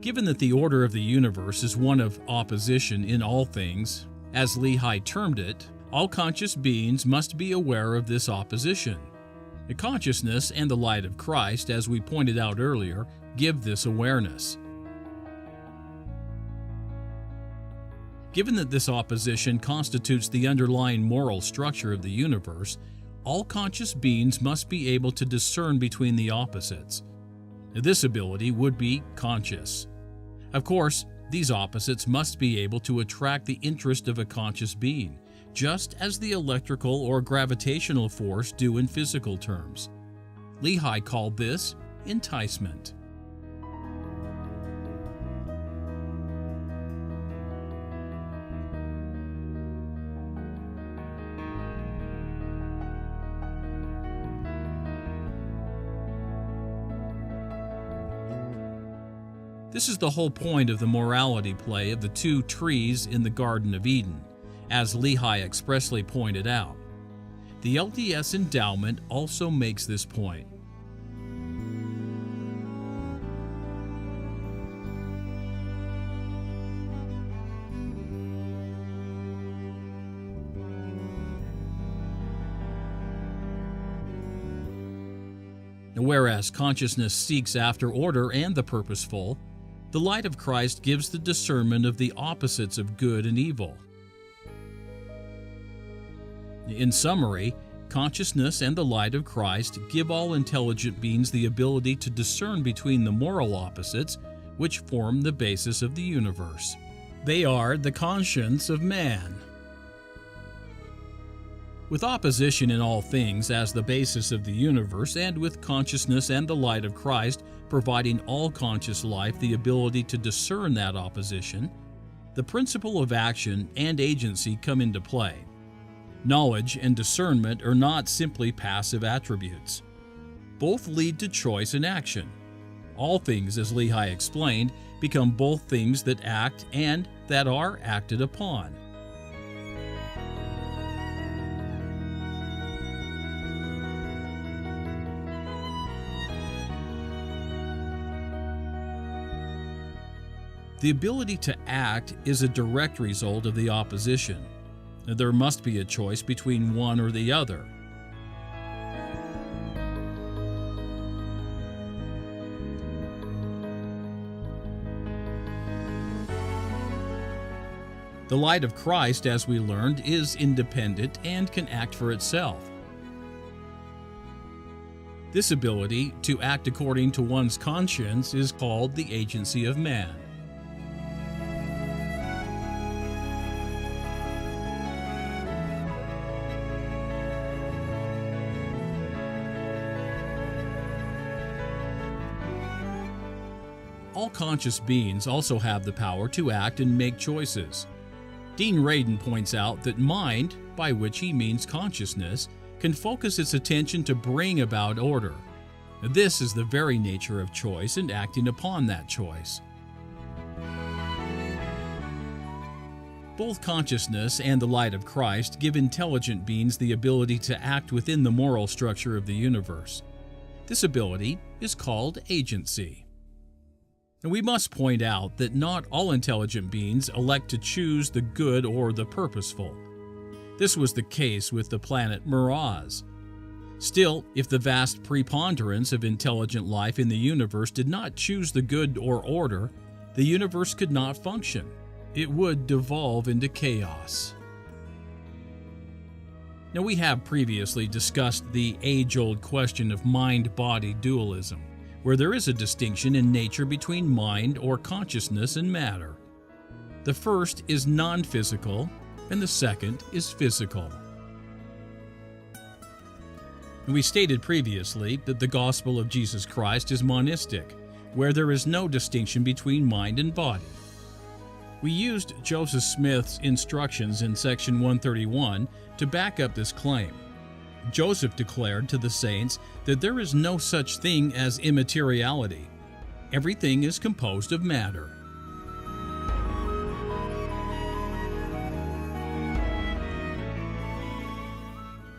Given that the order of the universe is one of opposition in all things, as Lehi termed it, all conscious beings must be aware of this opposition. The consciousness and the light of Christ, as we pointed out earlier, give this awareness. Given that this opposition constitutes the underlying moral structure of the universe, all conscious beings must be able to discern between the opposites. This ability would be conscious. Of course, these opposites must be able to attract the interest of a conscious being, just as the electrical or gravitational force do in physical terms. Lehi called this enticement. This is the whole point of the morality play of the two trees in the Garden of Eden, as Lehi expressly pointed out. The LDS endowment also makes this point. Whereas consciousness seeks after order and the purposeful, the light of Christ gives the discernment of the opposites of good and evil. In summary, consciousness and the light of Christ give all intelligent beings the ability to discern between the moral opposites which form the basis of the universe. They are the conscience of man. With opposition in all things as the basis of the universe, and with consciousness and the light of Christ providing all conscious life the ability to discern that opposition, the principle of action and agency come into play. Knowledge and discernment are not simply passive attributes. Both lead to choice and action. All things, as Lehi explained, become both things that act and that are acted upon. The ability to act is a direct result of the opposition. There must be a choice between one or the other. The light of Christ, as we learned, is independent and can act for itself. This ability to act according to one's conscience is called the agency of man. All conscious beings also have the power to act and make choices. Dean Radin points out that mind, by which he means consciousness, can focus its attention to bring about order. This is the very nature of choice and acting upon that choice. Both consciousness and the light of Christ give intelligent beings the ability to act within the moral structure of the universe. This ability is called agency. And we must point out that not all intelligent beings elect to choose the good or the purposeful. This was the case with the planet Miraz. Still, if the vast preponderance of intelligent life in the universe did not choose the good or order, the universe could not function. It would devolve into chaos. Now, we have previously discussed the age-old question of mind-body dualism, where there is a distinction in nature between mind or consciousness and matter. The first is non-physical, and the second is physical. We stated previously that the gospel of Jesus Christ is monistic, where there is no distinction between mind and body. We used Joseph Smith's instructions in section 131 to back up this claim. Joseph declared to the saints that there is no such thing as immateriality. Everything is composed of matter.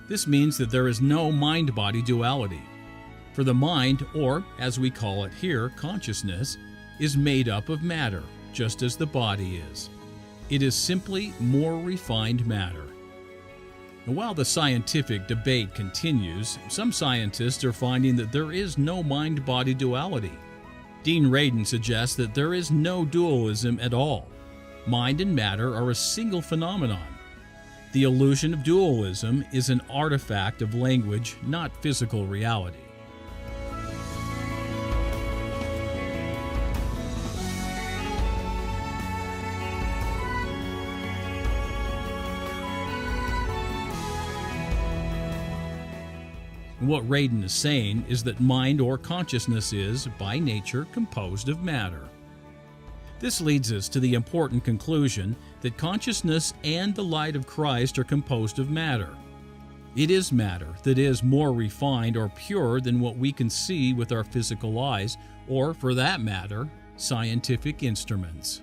This means that there is no mind-body duality. For the mind, or as we call it here, consciousness, is made up of matter, just as the body is. It is simply more refined matter. And while the scientific debate continues, some scientists are finding that there is no mind-body duality. Dean Radin suggests that there is no dualism at all. Mind and matter are a single phenomenon. The illusion of dualism is an artifact of language, not physical reality. What Radin is saying is that mind or consciousness is, by nature, composed of matter. This leads us to the important conclusion that consciousness and the light of Christ are composed of matter. It is matter that is more refined or pure than what we can see with our physical eyes, or, for that matter, scientific instruments.